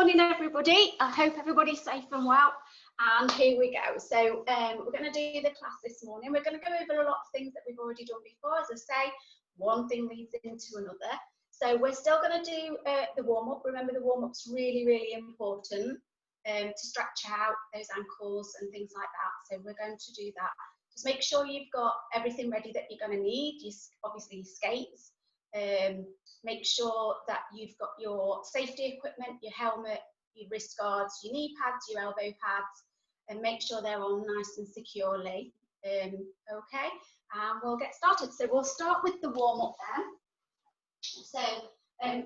morning, everybody. I hope everybody's safe and well. And here we go. So we're going to do the class this morning. We're going to go over a lot of things that we've already done before. As I say, one thing leads into another. So we're still going to do the warm-up. Remember, the warm-up's really, really important to stretch out those ankles and things like that. So we're going to do that. Just make sure you've got everything ready that you're going to need. Obviously, your skates. Make sure that you've got your safety equipment, your helmet, your wrist guards, your knee pads, your elbow pads, and make sure they're on nice and securely. Okay, and we'll get started. So we'll start with the warm-up then. So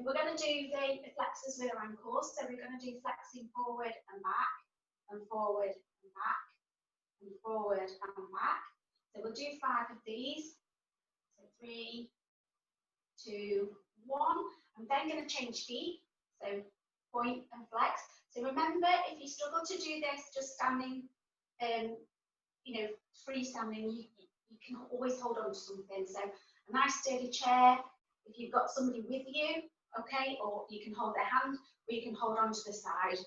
we're going to do the flexors with our ankles. So we're going to do flexing forward and back, and forward and back, and forward and back. So we'll do 5 of these. So 3, 2, 1. I'm then going to change feet. So point and flex. So remember, if you struggle to do this just standing, freestanding, you can always hold on to something. So a nice sturdy chair. If you've got somebody with you, okay, or you can hold their hand, or you can hold on to the side.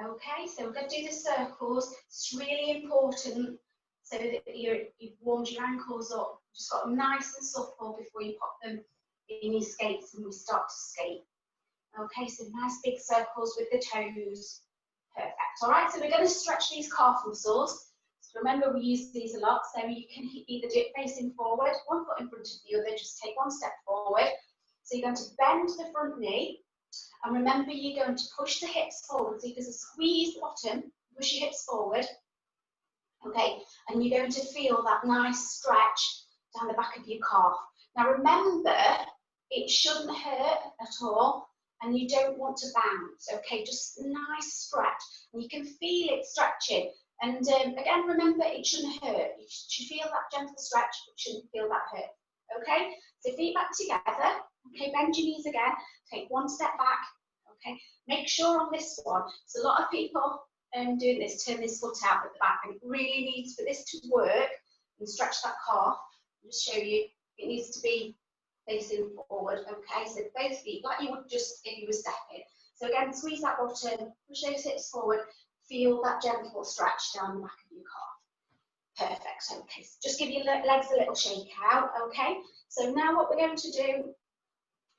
Okay, so we're going to do the circles. It's really important so that you've warmed your ankles up. Just got them nice and supple before you pop them in your skates and we start to skate. Okay, so nice big circles with the toes. Perfect. All right, so we're going to stretch these calf muscles. So remember, we use these a lot, so you can either do it facing forward, one foot in front of the other, just take one step forward. So you're going to bend the front knee, and remember, you're going to push the hips forward. So you're going to squeeze the bottom, push your hips forward. Okay, and you're going to feel that nice stretch down the back of your calf. Now remember, it shouldn't hurt at all, and you don't want to bounce, okay? Just a nice stretch, and you can feel it stretching. And again, remember, it shouldn't hurt. You should feel that gentle stretch, but shouldn't feel that hurt, okay? So feet back together, okay? Bend your knees again, take one step back, okay? Make sure on this one, so a lot of people doing this, turn this foot out at the back, and it really needs for this to work and stretch that calf. I'll just show you, it needs to be facing forward, okay? So both feet, like you would just if you were stepping. So again, squeeze that bottom, push those hips forward, feel that gentle stretch down the back of your calf. Perfect, okay. So just give your legs a little shake out, okay? So now what we're going to do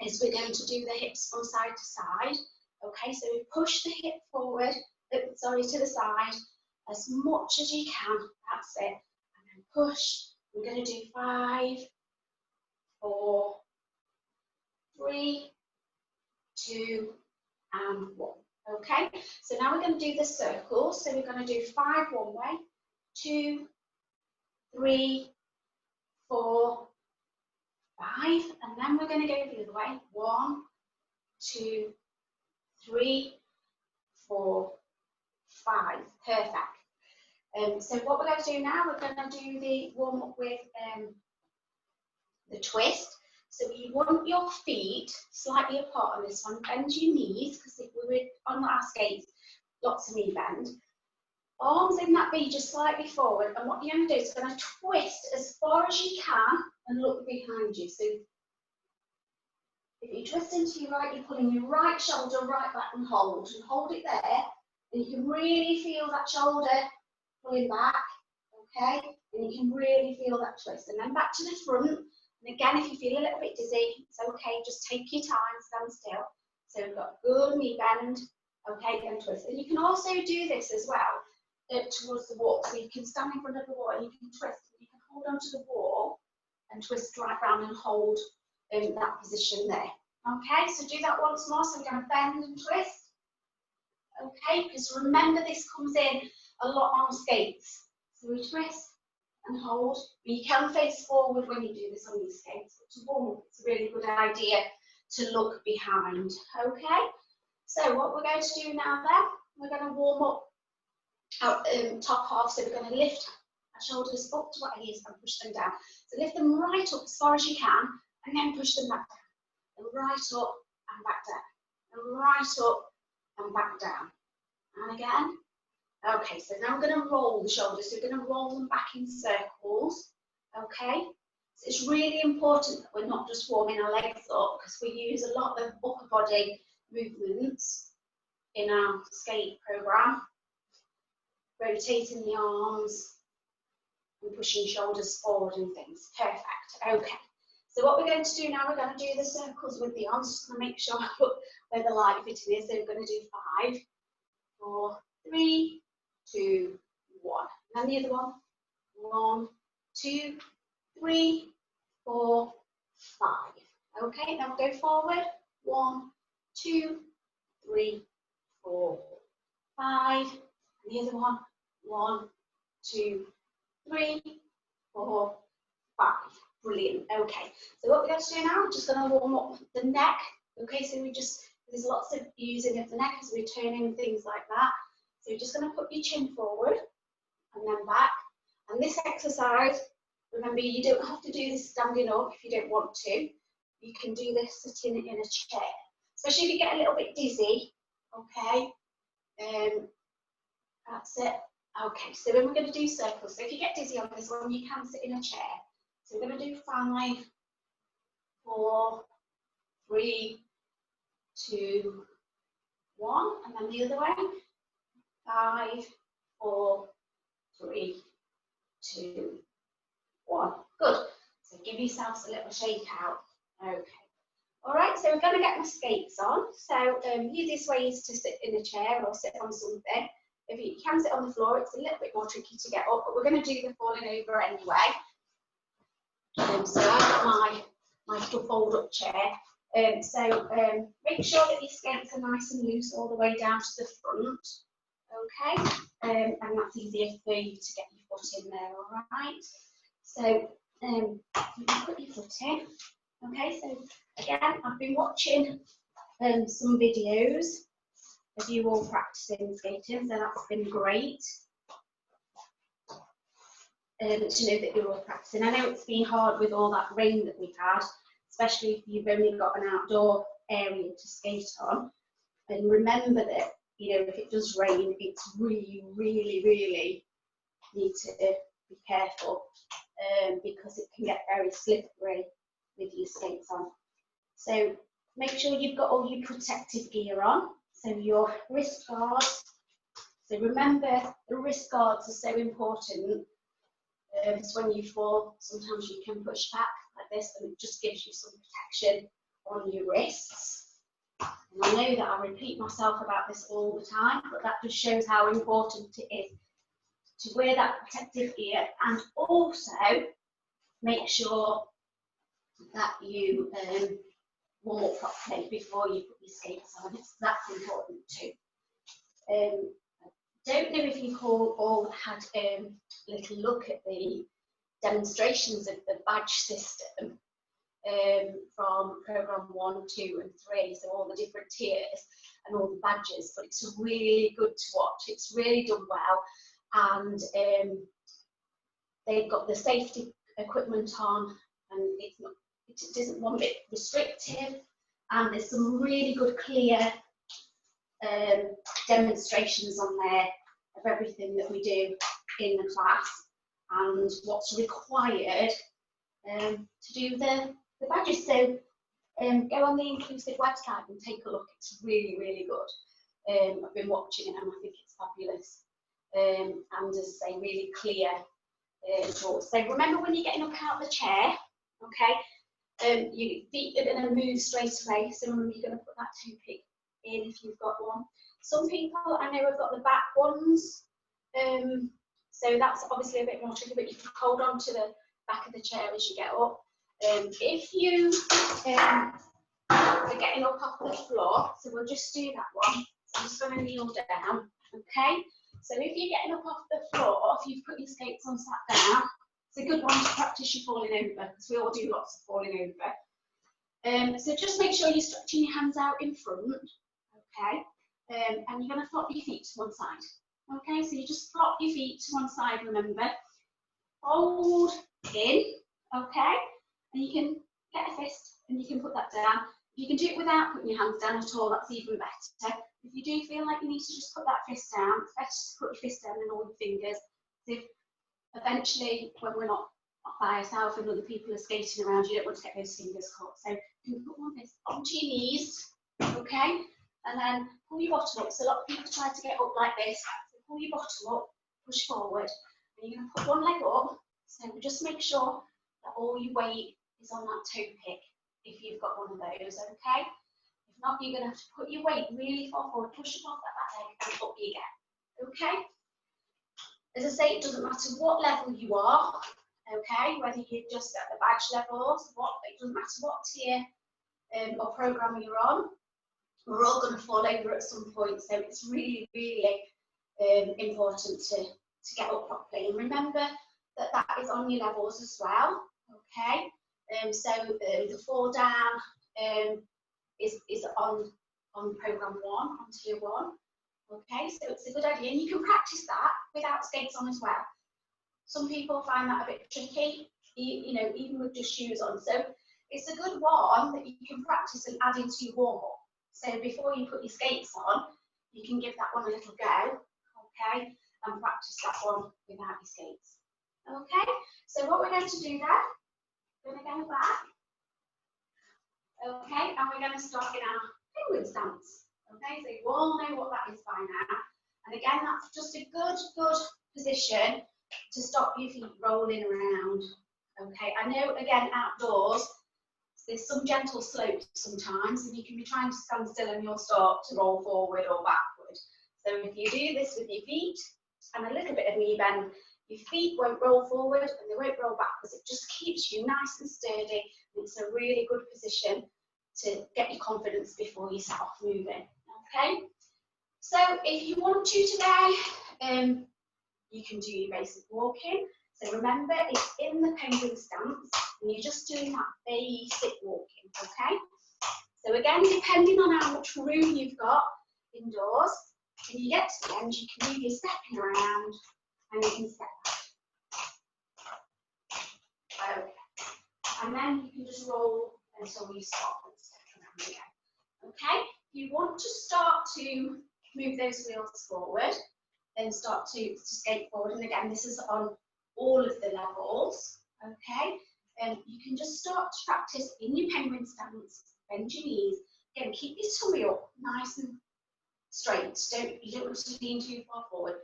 is we're going to do the hips from side to side, okay? So we push the hip forward, to the side as much as you can, that's it. And then push, we're going to do 5, 4, 3, 2, and 1. Okay, so now we're going to do the circles. So we're going to do 5 one way, 2, 3, 4, 5, and then we're going to go the other way. 1, 2, 3, 4, 5. Perfect. So what we're going to do now, we're going to do the warm up with the twist. So you want your feet slightly apart on this one. Bend your knees, because if we were on our skates, lots of knee bend. Arms in that V just slightly forward, and what you're going to do is you're going to twist as far as you can and look behind you. So if you twist into your right, you're pulling your right shoulder right back and hold it there, and you can really feel that shoulder pulling back, okay? And you can really feel that twist, and then back to the front. And again, if you feel a little bit dizzy, it's okay, just take your time, stand still. So we've got good knee bend, okay, and twist. And you can also do this as well towards the wall. So you can stand in front of the wall and you can twist. You can hold onto the wall and twist right round and hold in that position there. Okay, so do that once more. So we're going to bend and twist. Okay, because remember, this comes in a lot on skates. So we twist and hold. You can face forward when you do this on your skates, but to warm up, it's a really good idea to look behind. Okay, so what we're going to do now then, we're going to warm up our top half. So we're going to lift our shoulders up to our ears and push them down. So lift them right up as far as you can, and then push them back down, and right up and back down, and right up and back down, and again. Okay, so now we're going to roll the shoulders. So we're going to roll them back in circles, okay? So it's really important that we're not just warming our legs up, because we use a lot of upper body movements in our skate program. Rotating the arms and pushing shoulders forward and things. Perfect. Okay. So what we're going to do now, we're going to do the circles with the arms. Just going to make sure I put where the light fitting is. So we're going to do 5, 4, 3, 2, 1. And then the other one. 1, 2, 3, 4, 5. Okay, now we'll go forward. 1, 2, 3, 4, 5. And the other one. 1, 2, 3, 4, 5. Brilliant. Okay, so what we're going to do now, we're just going to warm up the neck. Okay, so there's lots of using of the neck as we're turning things like that. So you're just going to put your chin forward and then back. And this exercise, remember, you don't have to do this standing up if you don't want to. You can do this sitting in a chair, especially if you get a little bit dizzy. Okay, that's it. Okay, so then we're going to do circles. So if you get dizzy on this one, you can sit in a chair. So we're going to do 5, 4, 3, 2, 1, and then the other way. 5, 4, 3, 2, 1. Good. So give yourselves a little shake out. Okay. All right, so we're going to get my skates on. So easiest way is to sit in a chair or sit on something. If you can sit on the floor, it's a little bit more tricky to get up, but we're going to do the falling over anyway. So I've got my little fold-up chair. Make sure that your skates are nice and loose all the way down to the front. Okay, and that's easier for you to get your foot in there. All right. So you can put your foot in. Okay. So again, I've been watching some videos of you all practicing skating, so that's been great. To know that you're all practicing. I know it's been hard with all that rain that we've had, especially if you've only got an outdoor area to skate on. And remember that, you know, if it does rain, it's really, really, really need to be careful because it can get very slippery with your skates on. So make sure you've got all your protective gear on. So your wrist guards. So remember, the wrist guards are so important. So when you fall, sometimes you can push back like this and it just gives you some protection on your wrists. And I know that I repeat myself about this all the time, but that just shows how important it is to wear that protective gear, and also make sure that you warm up properly before you put your skates on. That's important too. Don't know if you've all had a little look at the demonstrations of the badge system from program 1, 2 and 3, so all the different tiers and all the badges, but it's really good to watch. It's really done well, and they've got the safety equipment on, and it isn't one bit restrictive, and there's some really good clear demonstrations on there of everything that we do in the class and what's required to do the badges. So go on the Inclusive website and take a look. It's really, really good. I've been watching it and I think it's fabulous. And as I say, really clear rules. So remember, when you're getting up out of the chair, okay, your feet are going to move straight away. So remember, you're going to put that toe pick in if you've got one. Some people I know have got the back ones, so that's obviously a bit more tricky, but you can hold on to the back of the chair as you get up. If you are getting up off the floor, so we'll just do that one. So I'm just going to kneel down, okay? So if you're getting up off the floor, if you've put your skates on sat down, it's a good one to practice your falling over, because we all do lots of falling over. So just make sure you're stretching your hands out in front, okay? And you're going to flop your feet to one side. Okay, so you just flop your feet to one side, remember. Hold in, okay? And you can get a fist and you can put that down. You can do it without putting your hands down at all, that's even better. If you do feel like you need to just put that fist down, it's better to put your fist down than all your fingers. So eventually, when we're not by ourselves and other people are skating around, you don't want to get those fingers caught. So you can put one fist onto your knees, okay? and then pull your bottom up. So a lot of people try to get up like this. So pull your bottom up, push forward, and you're going to put one leg up. So just make sure that all your weight is on that toe pick if you've got one of those, okay? If not, you're going to have to put your weight really far forward, push it off that back leg, and up you get, okay? As I say, it doesn't matter what level you are, okay? Whether you're just at the badge levels, it doesn't matter what tier or program you're on. We're all going to fall over at some point, so it's really, really important to get up properly. And remember that that is on your levels as well, okay? So the fall down is on program 1, on tier 1, okay? So it's a good idea, and you can practice that without skates on as well. Some people find that a bit tricky, you know, even with just shoes on. So it's a good one that you can practice and add into your warm-up. So before you put your skates on, you can give that one a little go, okay, and practice that one without your skates. Okay, so what we're going to do now, we're going to go back, okay, and we're going to start in our penguin stance. Okay, so you all know what that is by now. And again, that's just a good position to stop your feet rolling around. Okay, I know, again, outdoors, there's some gentle slopes sometimes, and you can be trying to stand still and you'll start to roll forward or backward. So if you do this with your feet and a little bit of knee bend, your feet won't roll forward and they won't roll backwards. It just keeps you nice and sturdy. And it's a really good position to get your confidence before you set off moving. Okay, so if you want to today, you can do your basic walking. So remember, it's in the penguin stance, and you're just doing that basic walking, okay? So again, depending on how much room you've got indoors, when you get to the end, you can do your stepping around, and you can step back. Okay. And then you can just roll until you stop and step around again. Okay? If you want to start to move those wheels forward, then start to skate forward. And again, this is on all of the levels, okay? And you can just start to practice in your penguin stance, bend your knees. Again, keep your tummy up nice and straight. You don't want to lean too far forward.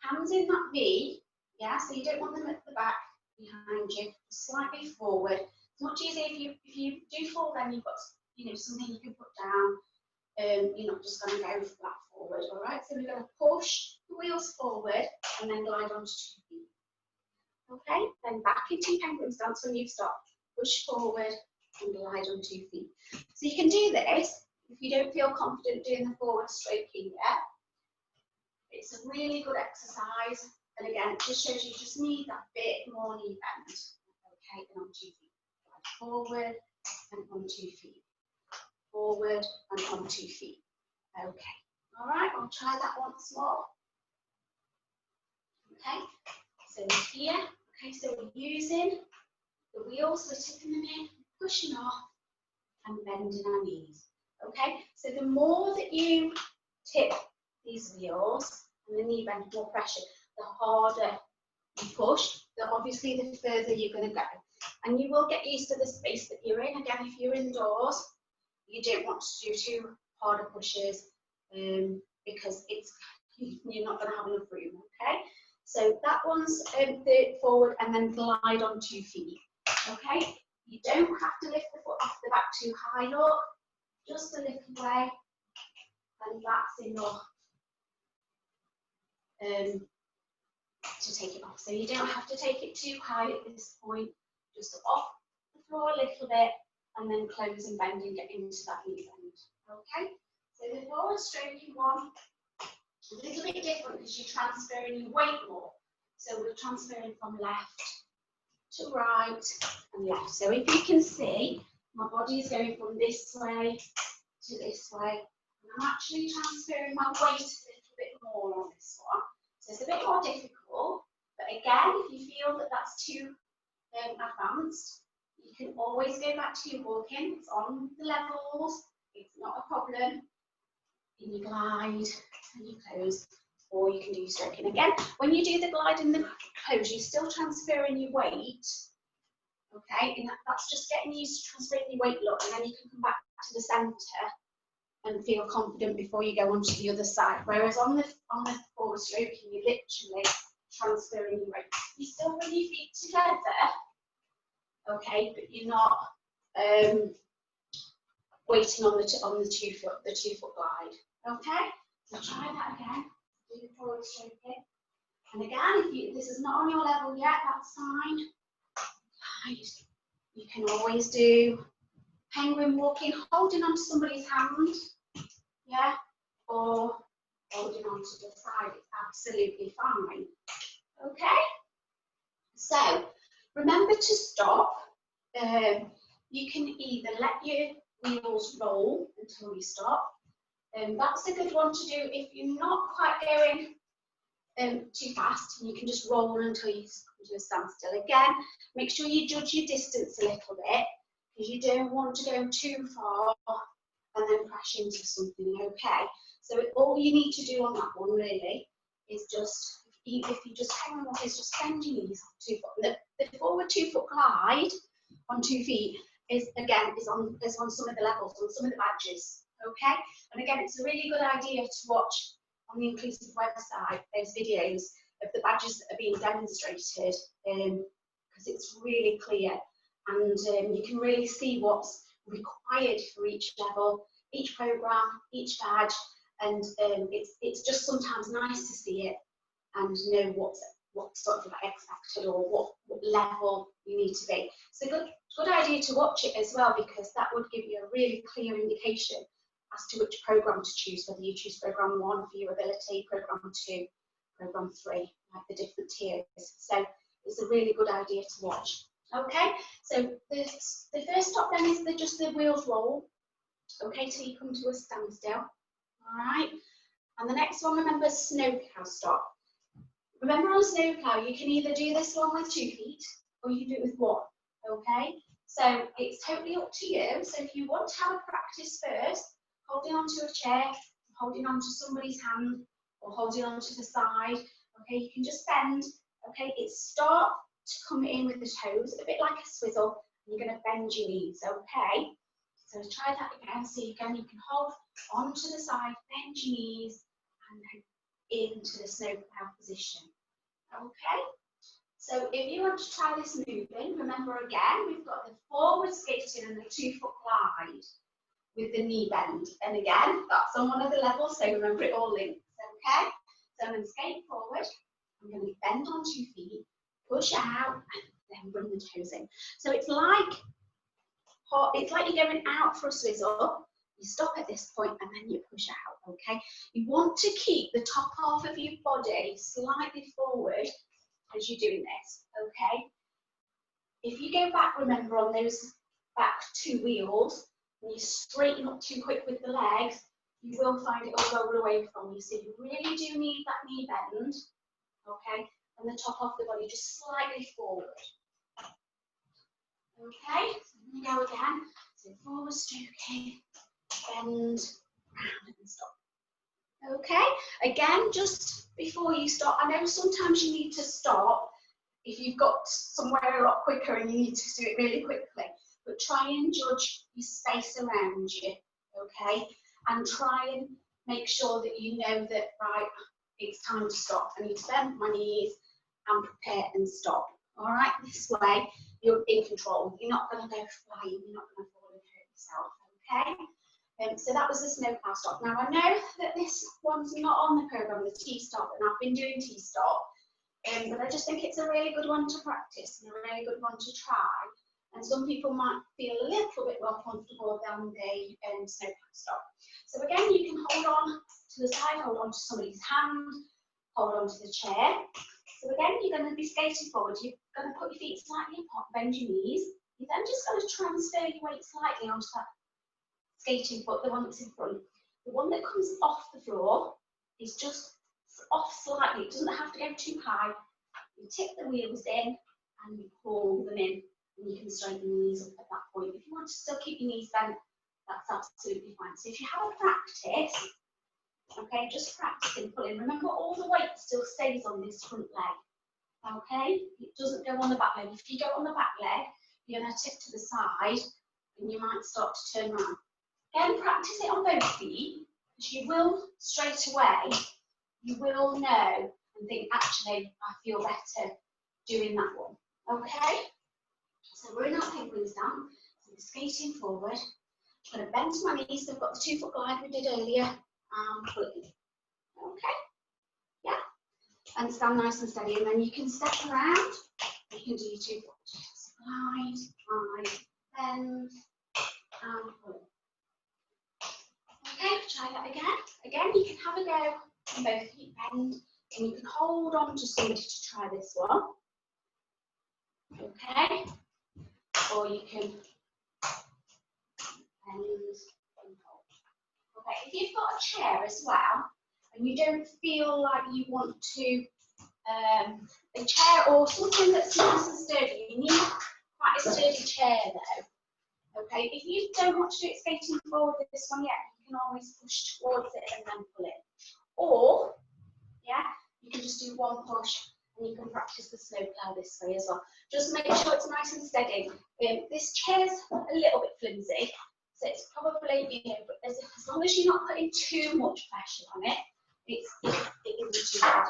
Hands in that V, yeah, so you don't want them at the back behind you, slightly forward. It's much easier if you do fall, then you've got, you know, something you can put down. You're not just going to go flat forward, all right? So we're going to push the wheels forward and then glide onto 2 feet. Okay, then back into your penguin stance when you've stopped. Push forward and glide on 2 feet. So you can do this if you don't feel confident doing the forward stroking yet. It's a really good exercise. And again, it just shows you just need that bit more knee bend. Okay, and on 2 feet. Glide forward and on 2 feet. Forward and on 2 feet. Okay, all right, I'll try that once more. Okay, so here, okay, so we're using the wheels, we're tipping them in, pushing off, and bending our knees. Okay, so the more that you tip these wheels and the knee bend, more pressure, the harder you push, obviously the further you're going to go. And you will get used to the space that you're in. Again, if you're indoors, you don't want to do too harder pushes because you're not going to have enough room, okay? So that one's forward and then glide on 2 feet, okay? You don't have to lift the foot off the back too high, look, just a little way, and that's enough to take it off. So you don't have to take it too high at this point, just off the floor a little bit, and then close and bend and get into that knee bend, okay? So the forward stroking one, a little bit different because you're transferring your weight more. So we're transferring from left to right and left. So if you can see, my body is going from this way to this way. And I'm actually transferring my weight a little bit more on this one. So it's a bit more difficult. But again, if you feel that that's too advanced, you can always go back to your walking. It's on the levels. It's not a problem. And you glide and you close, or you can do stroking. Again, when you do the glide and the close, you're still transferring your weight, okay? And that's just getting used to transferring your weight, look, and then you can come back to the centre and feel confident before you go onto the other side. Whereas on the forward stroking, you're literally transferring your weight. You still bring your feet together, okay, but you're not waiting on the 2 foot glide. Okay, so try that again. Do the forward stroking. And again, if this is not on your level yet, that's fine. You can always do penguin walking, holding onto somebody's hand, yeah, or holding onto the side. It's absolutely fine. Okay, so remember to stop. You can either let your wheels roll until you stop. That's a good one to do if you're not quite going too fast, and you can just roll until you come to a standstill. Again, make sure you judge your distance a little bit, because you don't want to go too far and then crash into something, okay? So all you need to do on that one really is just, if you just hang on, is just bend your knees on 2 foot. The forward 2 foot glide on 2 feet is on some of the levels, on some of the badges, okay? And again, it's a really good idea to watch on the Inclusive website those videos of the badges that are being demonstrated, because it's really clear, and you can really see what's required for each level, each program, each badge, and it's just sometimes nice to see it and know what's sort of expected, or what level you need to be. So good idea to watch it as well, because that would give you a really clear indication as to which program to choose, whether you choose program 1 for your ability, program 2, program 3, like the different tiers. So it's a really good idea to watch. Okay, so the first stop then is just the wheels roll, okay, till you come to a standstill. All right, and the next one, remember, snow plow stop. Remember, on a snow plow, you can either do this one with 2 feet, or you can do it with 1, okay? So it's totally up to you. So if you want to have a practice first, holding onto a chair, holding onto somebody's hand, or holding onto the side, okay, you can just bend, okay? It's start to come in with the toes, a bit like a swizzle, and you're going to bend your knees, okay? So try that again. So again, you can hold onto the side, bend your knees, and then into the snow plow position. Okay, so if you want to try this moving, remember again, we've got the forward skating and the 2 foot glide with the knee bend. And again, that's on one of the levels, so remember it all links, okay? So I'm going to skate forward, I'm going to bend on 2 feet, push out, and then bring the toes in. So it's like you're going out for a swizzle. You stop at this point and then you push out, okay? You want to keep the top half of your body slightly forward as you're doing this, okay? If you go back, remember, on those back 2 wheels, and you straighten up too quick with the legs, you will find it will roll away from you. So you really do need that knee bend, okay? And the top of the body just slightly forward. Okay, so here we go again. So forward stroking, bend, round and stop. Okay, again, just before you stop, I know sometimes you need to stop if you've got somewhere a lot quicker and you need to do it really quickly, but try and judge your space around you, okay? And try and make sure that you know that, right, it's time to stop. I need to bend my knees and prepare and stop. All right, this way you're in control. You're not going to go flying, you're not going to fall and hurt yourself, okay? So that was the snow plow stop. Now I know that this one's not on the programme, the T-stop, and I've been doing T-stop, but I just think it's a really good one to practice and a really good one to try. And some people might feel a little bit more comfortable than the snow plow stop. So again, you can hold on to the side, hold on to somebody's hand, hold on to the chair. So again, you're going to be skating forward. You're going to put your feet slightly apart, bend your knees. You're then just going to transfer your weight slightly onto that skating foot, the one that's in front. The one that comes off the floor is just off slightly. It doesn't have to go too high. You tip the wheels in and you pull them in, and you can straighten your knees up at that point. If you want to still keep your knees bent, that's absolutely fine. So if you have a practice, okay, just practicing pulling. Remember, all the weight still stays on this front leg, okay? It doesn't go on the back leg. If you go on the back leg, you're going to tip to the side and you might start to turn around. Again, practice it on both feet, because you will straight away, you will know and think, actually, I feel better doing that one. Okay? So we're in our penguin stance. So we're skating forward. I'm going to bend my knees. So I've got the 2 foot glide we did earlier. And pull it in. Okay? Yeah? And stand nice and steady. And then you can step around. You can do your 2 foot. Glide, glide, bend, and pull. Okay, try that again. Again, you can have a go on both feet, bend, and you can hold on to somebody to try this one. Okay, or you can bend and hold. Okay, if you've got a chair as well, and you don't feel like you want to, a chair or something that's nice and sturdy, you need quite a sturdy chair though. Okay, if you don't want to do it skating forward with this one yet, you can always push towards it and then pull it. Or, yeah, you can just do one push and you can practice the snow plow this way as well. Just make sure it's nice and steady. This chair's a little bit flimsy, so it's probably, you know, but as long as you're not putting too much pressure on it, it isn't too bad.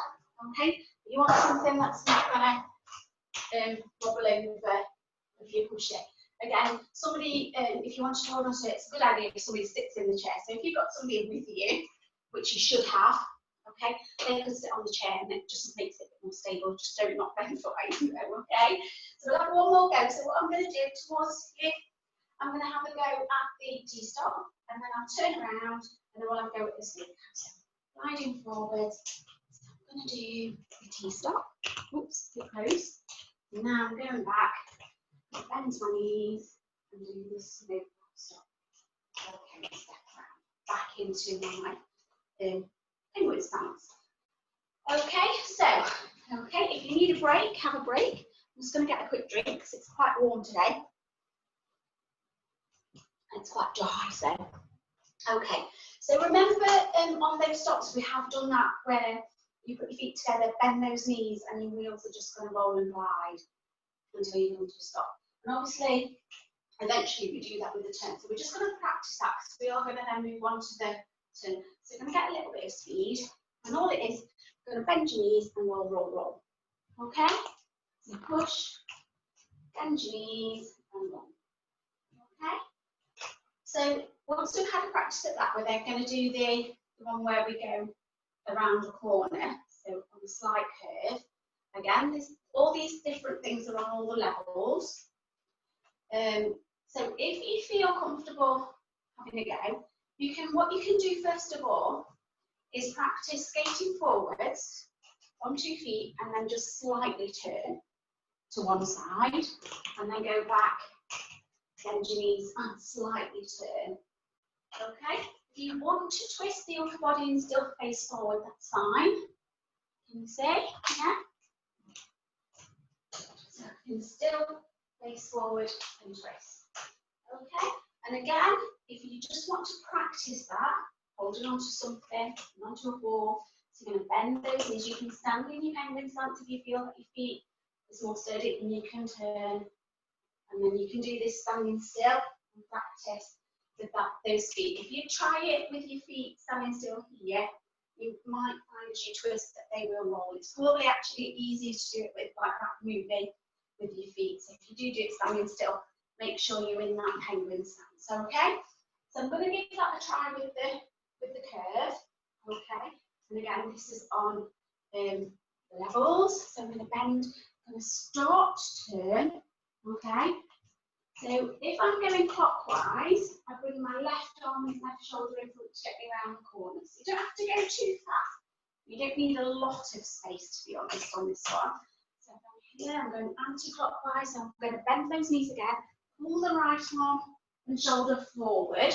Okay, you want something that's not going to wobble over if you push it. Again, somebody, if you want to hold on to it, it's a good idea if somebody sits in the chair. So if you've got somebody with you, which you should have, okay, they can sit on the chair and it just makes it a bit more stable. Just don't knock them twice, okay? So we'll have one more go. So what I'm going to do towards you, I'm going to have a go at the T-stop, and then I'll turn around, and then we'll have a go at the snake. So gliding forward. So I'm going to do the T-stop. Oops, too close. Now I'm going back. Bend my knees and do this snow stop. Okay, step around back into my penguin stance. Okay, so if you need a break, have a break. I'm just going to get a quick drink because it's quite warm today. It's quite dry, so okay. So remember, on those stops we have done that where you put your feet together, bend those knees, and your wheels are just going to roll and glide until you come to a stop. And obviously, eventually we do that with the turn. So we're just going to practice that because we are going to then move on to the turn. So you're going to get a little bit of speed. And all it is, you're going to bend your knees and roll, roll, roll. Okay? So push, bend your knees and roll. Okay? So once we've had a practice at that, we're then going to do the one where we go around the corner. So on the slight curve. Again, all these different things are on all the levels. So if you feel comfortable having a go, what you can do first of all is practice skating forwards on 2 feet and then just slightly turn to one side and then go back, bend your knees and slightly turn. Okay? If you want to twist the upper body and still face forward, that's fine. Can you see? Yeah? So you can still face forward and twist. Okay, and again, if you just want to practice that, holding on to something, onto a wall, so you're going to bend those knees. You can stand in your penguin stance if you feel that your feet is more sturdy, and you can turn, and then you can do this standing still and practice with those feet. If you try it with your feet standing still here, you might find as you twist that they will roll. It's probably actually easier to do it with like that moving with your feet. So if you do it standing still, make sure you're in that penguin stance. Okay. So I'm going to give that a try with the curve. Okay. And again, this is on levels. So I'm going to bend. I'm going to start to turn. Okay. So if I'm going clockwise, I bring my left arm and left shoulder in front to get me around the corner. So you don't have to go too fast. You don't need a lot of space, to be honest, on this one. So here I'm going anti-clockwise. So I'm going to bend those knees again, pull the right arm and shoulder forward,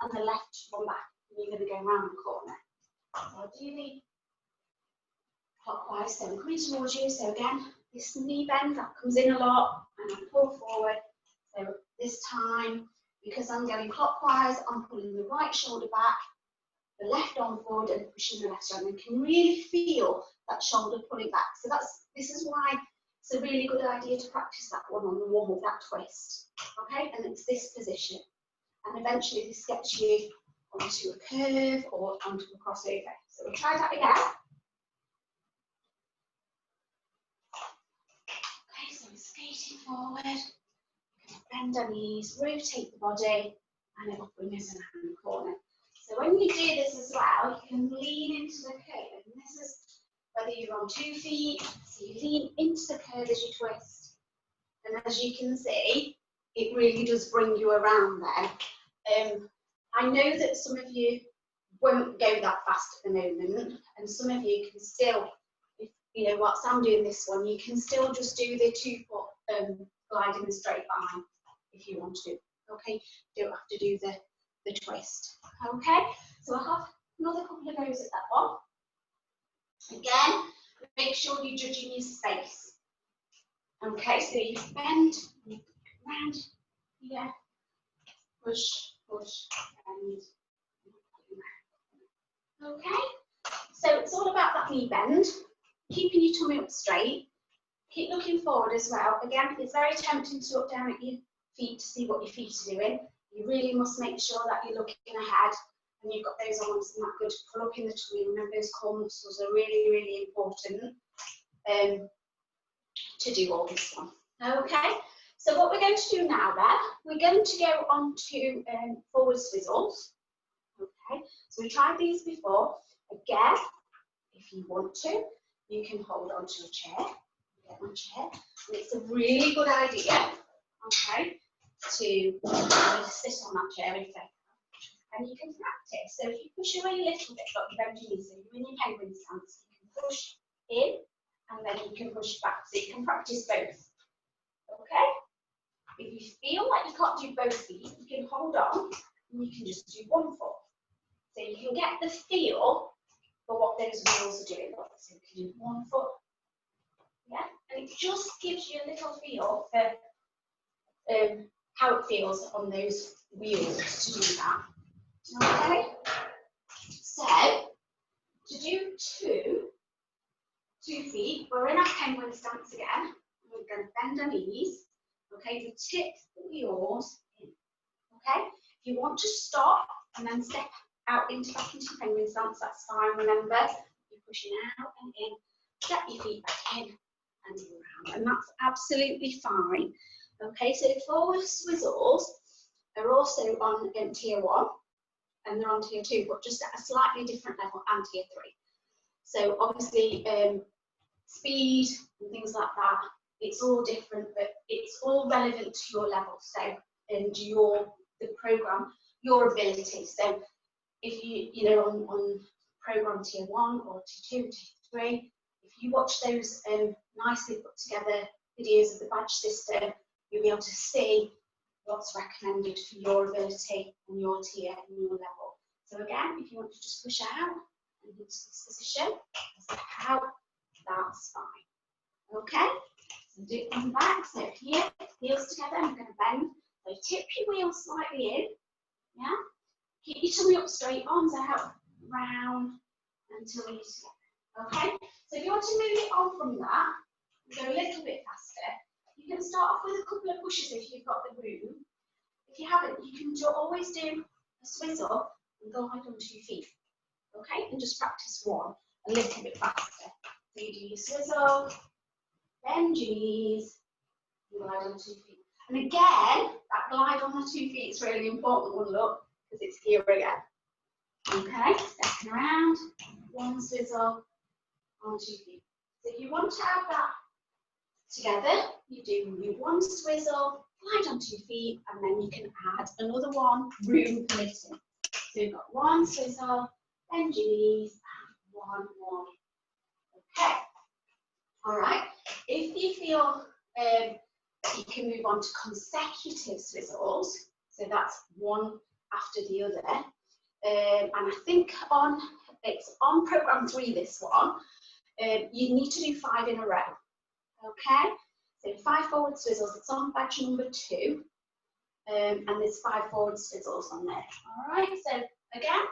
and the left one back. And you're going to go around the corner. So I'll do the clockwise. So I'm coming towards you. So again, this knee bend that comes in a lot, and I pull forward. So this time, because I'm going clockwise, I'm pulling the right shoulder back, the left arm forward, and pushing the left arm. You can really feel that shoulder pulling back. So this is why it's a really good idea to practice that one on the wall, that twist. Okay, and it's this position. and eventually this gets you onto a curve or onto a crossover. So we'll try that again. Okay, so we're skating forward, bend our knees, rotate the body, and it will bring us in the hand corner. So when you do this as well, you can lean into the curve, and this is whether you're on 2 feet, so you lean into the curve as you twist, and as you can see, it really does bring you around then. I know that some of you won't go that fast at the moment, and some of you can still, if you know whilst I'm doing this one, you can still just do the 2-foot glide in the straight line if you want to. Okay, you don't have to do the twist. Okay, so I'll have another couple of goes at that one. Again, make sure you're judging your space. Okay, so you bend, you round here, push, push, and okay. So it's all about that knee bend, keeping your tummy up straight. Keep looking forward as well. Again, it's very tempting to look down at your feet to see what your feet are doing. You really must make sure that you're looking ahead and you've got those arms and that good pull up in the tummy. Remember, those core muscles are really, really important to do all this one. Okay, so what we're going to do now then, we're going to go on to forward swizzles. Okay, so we tried these before. Again, if you want to, you can hold on to a chair. Get my chair. And it's a really good idea, okay, to sit on that chair if they and you can practice. So if you push away a little bit, but you bend your knees, so you're in your penguin stance, you can push in and then you can push back. So you can practice both. Okay? If you feel like you can't do both feet, you can hold on and you can just do one foot. So you can get the feel for what those wheels are doing. So you can do one foot. Yeah? And it just gives you a little feel for how it feels on those wheels to do that. Okay, so to do two feet, we're in our penguin stance again. We're going to bend our knees. Okay, we tip the wheels in. Okay, if you want to stop and then step out back into penguin stance, that's fine. Remember, you're pushing out and in, step your feet back in and around, and that's absolutely fine. Okay, so forward swizzles are also on tier 1. And they're on tier 2, but just at a slightly different level, and tier 3. So obviously, speed and things like that, it's all different, but it's all relevant to your level. So, and the program, your ability. So, if you know on program tier 1 or tier 2, tier 3, if you watch those nicely put together videos of the badge system, you'll be able to see what's recommended for your ability and your tier and your level. So again, if you want to just push out and into this position, step out, that's fine. Okay, so do it from the back. So here, heels together, I'm going to bend. So tip your wheels slightly in, yeah? Keep your tummy up straight, arms out, round until you're together. Okay, so if you want to move it on from that, go a little bit faster. You can start off with a couple of pushes if you've got the room. If you haven't, you can always do a swizzle and glide on 2 feet. Okay, and just practice one a little bit faster. So you do your swizzle, bend your knees, glide on 2 feet. And again, that glide on the 2 feet is really important one, look, because it's here again. Okay, stepping around, one swizzle on 2 feet. So if you want to add that together, you do your one swizzle, glide on 2 feet, and then you can add another one, room permitting. So you've got one swizzle, bend your knees, and one. Okay. All right. If you feel that you can move on to consecutive swizzles, so that's one after the other, and I think it's on program 3, this one, you need to do 5 in a row. Okay, so 5 forward swizzles. It's on badge number 2, and there's 5 forward swizzles on there. All right, so again,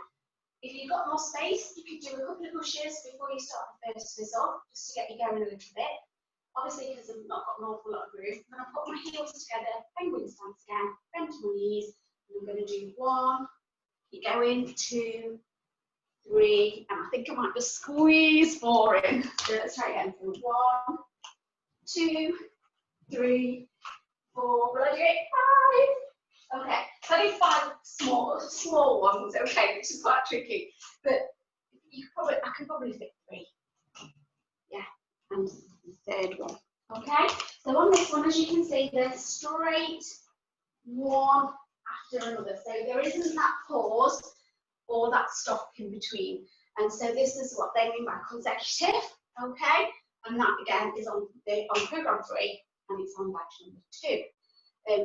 if you've got more space, you can do a couple of pushes before you start the first swizzle, just to get you going a little bit. Obviously, because I've not got an awful lot of room, I'm going to put my heels together, penguin stance again, bend my knees, I'm going to do 1. You're going 2, 3, and I think I might just squeeze 4 in. So let's try again. So 1, 2, 3, 4. Will I do it? 5. Okay. So I do 5 small ones. Okay, which is quite tricky, but I can probably fit 3. Yeah, and the 3rd one. Okay. So on this one, as you can see, they're straight one after another. So there isn't that pause or that stop in between. And so this is what they mean by consecutive, okay? And that again is on program 3, and it's on badge number 2.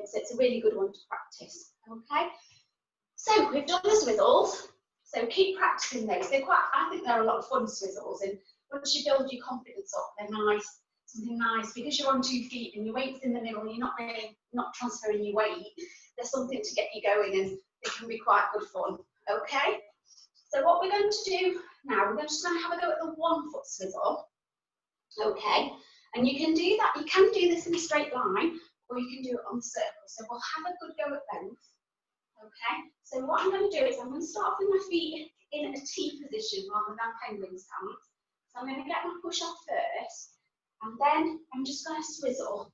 So it's a really good one to practice, okay? So we've done the swizzles, so keep practicing those. I think they're a lot of fun, swizzles, and once you build your confidence up, they're nice, something nice, because you're on 2 feet and your weight's in the middle and you're not transferring your weight. There's something to get you going, and it can be quite good fun, okay? So what we're going to do now, we're just going to have a go at the 1-foot swizzle, okay? And you can do that, you can do this in a straight line, or you can do it on the circle. So we'll have a good go at both, okay? So what I'm going to do is I'm going to start with my feet in a T position rather than penguin stance. So I'm going to get my push off first, and then I'm just going to swizzle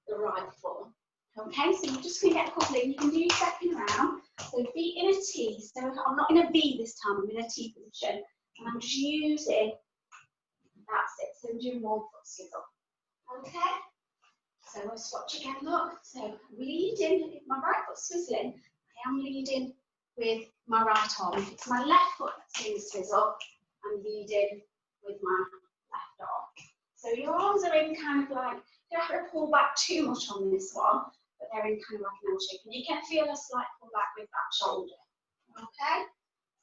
the right foot. Okay, so you're just going to get a couple in. You can do your second round. So feet in a T. So I'm not in a V this time, I'm in a T position. And I'm just using, that's it. So I'm doing 1-foot swizzle. Okay, so I'll swatch again, look. So I'm leading, if my right foot's swizzling, I am leading with my right arm. If it's my left foot that's doing the swizzle, I'm leading with my left arm. So your arms are in kind of like, you don't have to pull back too much on this one, but they're in kind of like an L shape. And you can feel a slight pull back with that shoulder. Okay?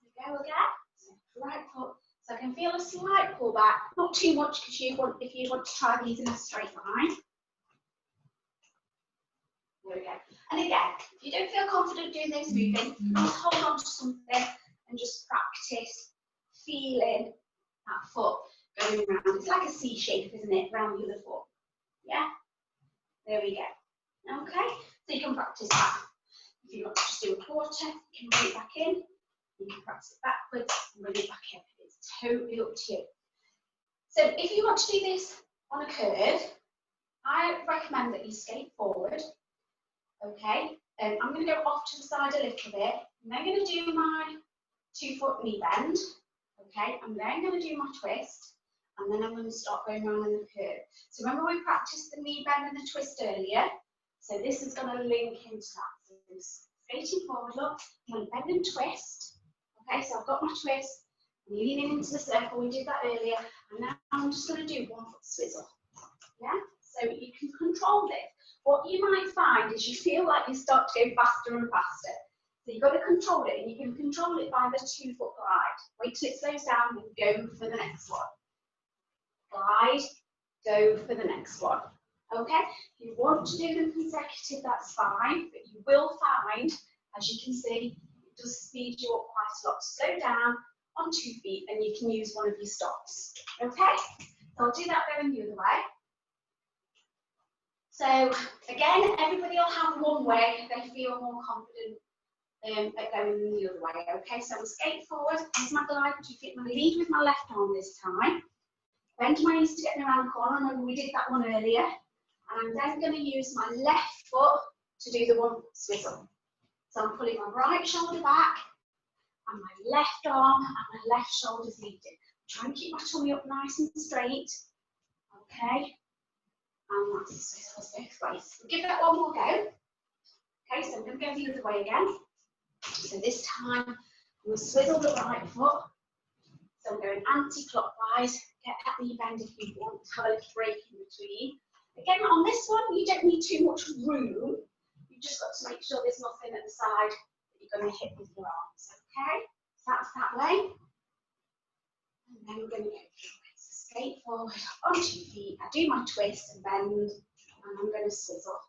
So go again. So right foot. So I can feel a slight pull back, not too much, because if you want to try these in a straight line. There we go. And again, if you don't feel confident doing those movements, just hold on to something and just practice feeling that foot going around. It's like a C shape, isn't it, around the other foot? Yeah? There we go. Okay? So you can practice that. If you want to just do a quarter, you can bring it back in. You can practice it backwards and bring it back in. It's totally up to you. So if you want to do this on a curve, I recommend that you skate forward. Okay? I'm going to go off to the side a little bit. I'm then going to do my 2-foot knee bend. Okay? I'm then going to do my twist. And then I'm going to start going around in the curve. So remember we practiced the knee bend and the twist earlier? So this is going to link into that. So skating forward, look, I'm going to bend and twist. Okay, so I've got my twist, I'm leaning into the circle, we did that earlier, and now I'm just going to do 1-foot swizzle. Yeah, so you can control this. What you might find is you feel like you start to go faster and faster. So you've got to control it, and you can control it by the 2-foot glide. Wait till it slows down and go for the next one. Glide, go for the next one. Okay, if you want to do them consecutive, that's fine, but you will find, as you can see, it does speed you up quite a lot. Slow down on 2 feet and you can use one of your stops. Okay, so I'll do that going the other way. So again, everybody will have one way they feel more confident at going the other way. Okay, so we'll skate forward, here's my glide, 2 feet, I'm going to lead with my left arm this time. Bend my knees to get me around the corner. Remember we did that one earlier. And I'm then going to use my left foot to do the 1-foot swizzle. So I'm pulling my right shoulder back, and my left arm and my left shoulder's leading. Try and keep my tummy up nice and straight. Okay. And that's the swizzles both ways. We'll give that one more go. Okay, so I'm going to go the other way again. So this time, I'm going to swizzle the right foot. So I'm going anti-clockwise. Get that knee bend if you want to have a little break in between. Again, on this one, you don't need too much room. You've just got to make sure there's nothing at the side that you're going to hit with your arms. Okay, so that's that way. And then we're going to go so skate forward on 2 feet. I do my twist and bend, and I'm going to swizzle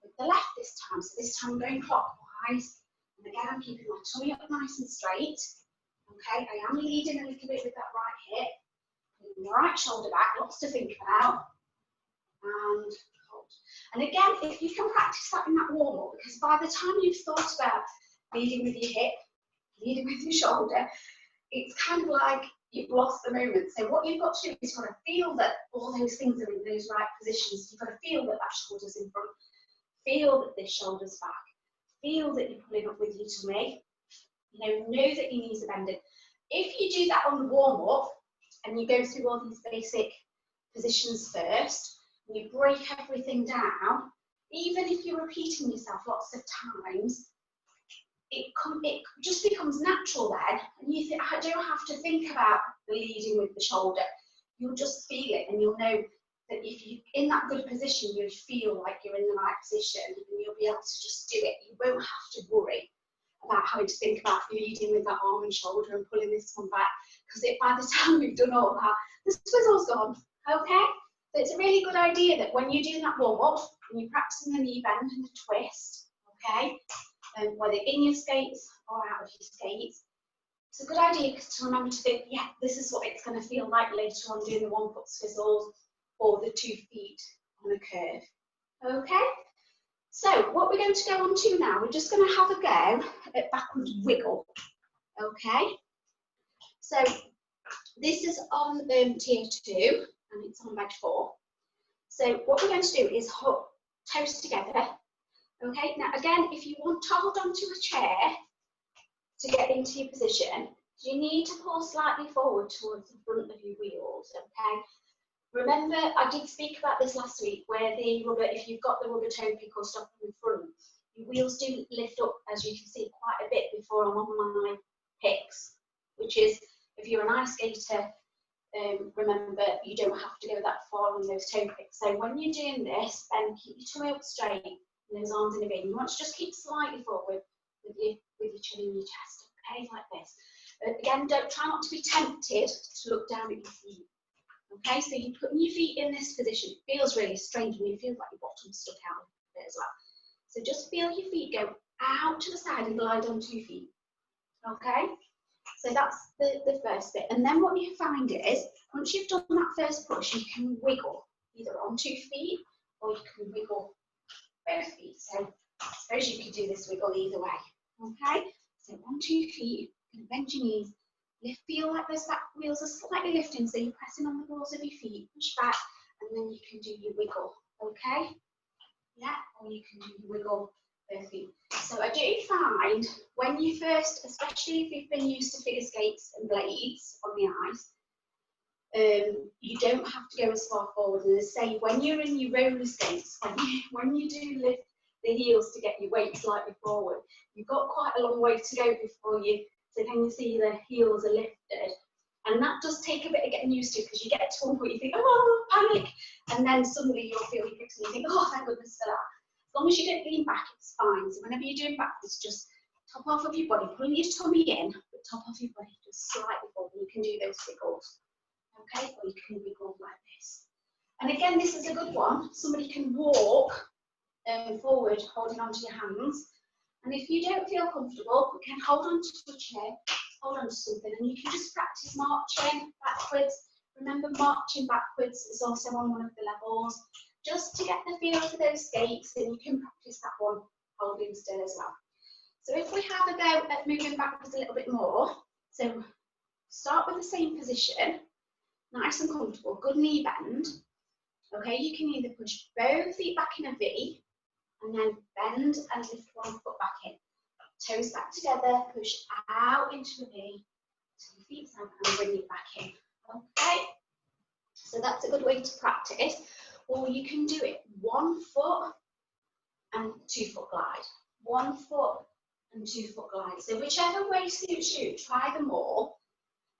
with the left this time. So this time I'm going clockwise. And again, I'm keeping my tummy up nice and straight. Okay, I am leading a little bit with that right hip. Putting the right shoulder back, lots to think about. And hold. And again, if you can practice that in that warm-up, because by the time you've thought about leading with your hip, leading with your shoulder, it's kind of like you've lost the moment. So what you've got to do is you've got to feel that all those things are in those right positions. You've got to feel that that shoulder's in front, feel that this shoulder's back, feel that you're pulling up with your tummy, know that your knees are bending. If you do that on the warm-up and you go through all these basic positions first, and you break everything down, even if you're repeating yourself lots of times, it just becomes natural then, and you think, I don't have to think about leading with the shoulder. You'll just feel it, and you'll know that if you're in that good position, you'll feel like you're in the right position, and you'll be able to just do it. You won't have to worry about having to think about leading with that arm and shoulder and pulling this one back, because by the time we've done all that, the swizzle's gone, okay? So it's a really good idea that when you're doing that warm-up, and you're practicing the knee bend and the twist, okay, whether in your skates or out of your skates, it's a good idea to remember to think, yeah, this is what it's going to feel like later on doing the one-foot swizzles or the 2 feet on a curve, okay? So what we're going to go on to now, we're just going to have a go at backward wiggle, okay? So this is on tier 2 and it's on bed 4. So what we're going to do is hook toes together, okay? Now again, if you want to hold onto a chair to get into your position, you need to pull slightly forward towards the front of your wheels, okay? Remember, I did speak about this last week, where the rubber, if you've got the rubber toe pick or stop in front, your wheels do lift up, as you can see, quite a bit before I'm on my picks, which is, if you're an ice skater, remember, you don't have to go that far on those toe picks. So when you're doing this, then keep your tummy up straight and those arms in a V. You want to just keep slightly forward with your chin in your chest, okay, like this. But again, try not to be tempted to look down at your feet. Okay, so you're putting your feet in this position. It feels really strange when you feel like your bottom's stuck out a bit as well. So just feel your feet go out to the side and glide on 2 feet. Okay, so that's the first bit. And then what you find is, once you've done that first push, you can wiggle either on 2 feet or you can wiggle both feet. So I suppose you could do this wiggle either way. Okay, so on 2 feet, you can bend your knees. You feel like those back wheels are slightly lifting, so you're pressing on the balls of your feet, push back, and then you can do your wiggle, okay? Yeah, or you can do your wiggle both feet. So I do find when you first, especially if you've been used to figure skates and blades on the ice, you don't have to go as far forward. And as I say, when you're in your roller skates, when you do lift the heels to get your weight slightly forward, you've got quite a long way to go before you. So can you see the heels are lifted? And that does take a bit of getting used to, because you get to one point you think, oh, panic, and then suddenly you'll feel your kicks and you think, oh, thank goodness for that. As long as you don't lean back, it's fine. So whenever you're doing backwards, just top off of your body, pulling your tummy in, but top off your body just slightly forward. You can do those wiggles, okay? Or you can wiggle like this. And again, this is a good one. Somebody can walk forward, holding onto your hands. And if you don't feel comfortable, you can hold on to a chair, hold on to something, and you can just practice marching backwards. Remember, marching backwards is also on one of the levels, just to get the feel for those skates, and you can practice that one holding still as well. So if we have a go at moving backwards a little bit more, so start with the same position, nice and comfortable, good knee bend. Okay, you can either push both feet back in a V, and then bend and lift one foot back in. Toes back together, push out into the V, to your feet side, and bring it back in. Okay, so that's a good way to practice. Or you can do it 1 foot and 2 foot glide. 1 foot and 2 foot glide. So whichever way suits you, try them all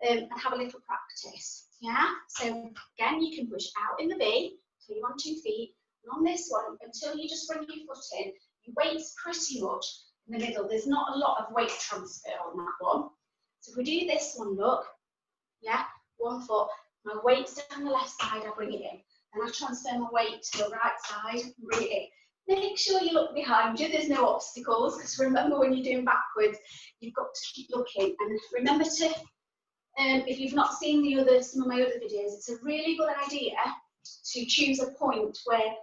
and have a little practice. Yeah, so again, you can push out in the V till you're on 2 feet. And on this one, until you just bring your foot in, your weight's pretty much in the middle. There's not a lot of weight transfer on that one. So if we do this one, look, yeah, 1 foot, my weight's down the left side, I bring it in. And I transfer my weight to the right side and bring it in. Make sure you look behind you, there's no obstacles, because remember when you're doing backwards, you've got to keep looking. And remember to, if you've not seen some of my other videos, it's a really good idea to choose a point where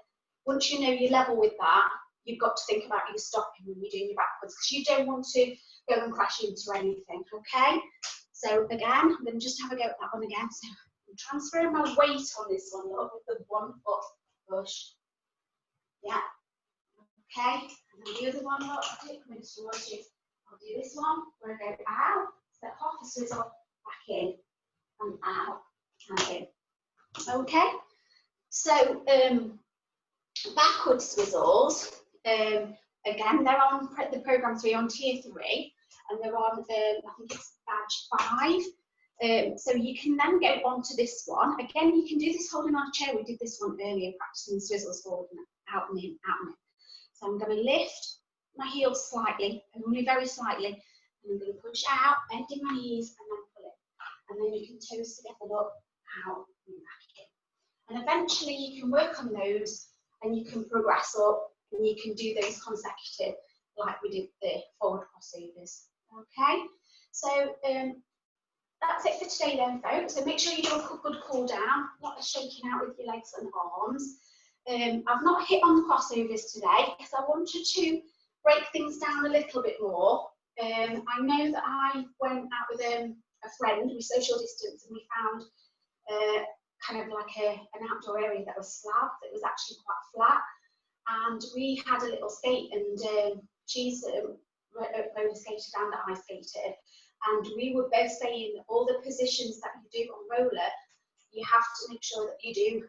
once you know you're level with that, you've got to think about you stopping when you're doing your backwards, because you don't want to go and crash into anything, okay? So again, I'm going to just have a go at that one again. So I'm transferring my weight on this one, look, with the 1 foot push. Yeah. Okay, and then the other one, look, I'll do this one, where I go out, so half a swizzle, back in, and out, and in. Okay, so backward swizzles, again, they're on the program 3 on tier 3, and they're on, I think it's badge 5. So you can then go on to this one. Again, you can do this holding on a chair. We did this one earlier, practicing swizzles forward and out and in, out and in. So I'm going to lift my heels slightly, only very slightly, and I'm going to push out, bending my knees, and then pull it. And then you can toes together, up, out, and back in. And eventually you can work on those, and you can progress up, and you can do those consecutive, like we did the forward crossovers. Okay, so that's it for today then, folks. So make sure you do a good cool down, not the shaking out with your legs and arms. I've not hit on the crossovers today because I wanted to break things down a little bit more. I know that I went out with a friend, we social distanced, and we found kind of like an outdoor area that was slabbed, that was actually quite flat. And we had a little skate, and she's roller skated and I skated. And we were both saying that all the positions that you do on roller, you have to make sure that you do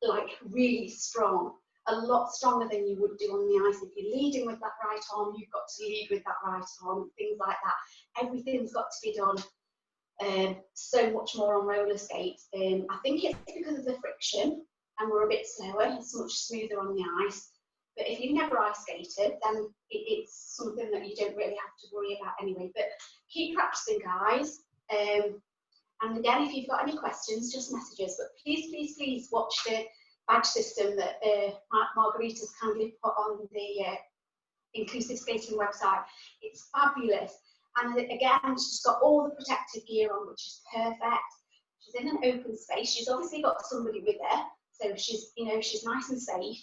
like really strong, a lot stronger than you would do on the ice. If you're leading with that right arm, you've got to lead with that right arm, things like that. Everything's got to be done so much more on roller skates. I think it's because of the friction, and we're a bit slower, it's much smoother on the ice. But if you've never ice skated, then it's something that you don't really have to worry about anyway. But keep practicing, guys. And again, if you've got any questions, just message us. But please, please, please watch the badge system that Margarita's kindly put on the Inclusive Skating website. It's fabulous. And again, she's got all the protective gear on, which is perfect. She's in an open space. She's obviously got somebody with her, so she's, you know, she's nice and safe.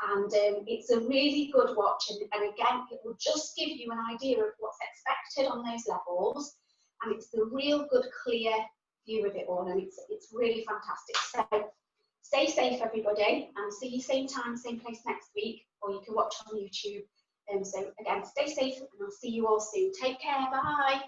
And it's a really good watch. And again, it will just give you an idea of what's expected on those levels. And it's the real good, clear view of it all, and it's really fantastic. So stay safe, everybody, and see you same time, same place next week, or you can watch on YouTube. So again, stay safe, and I'll see you all soon. Take care, bye.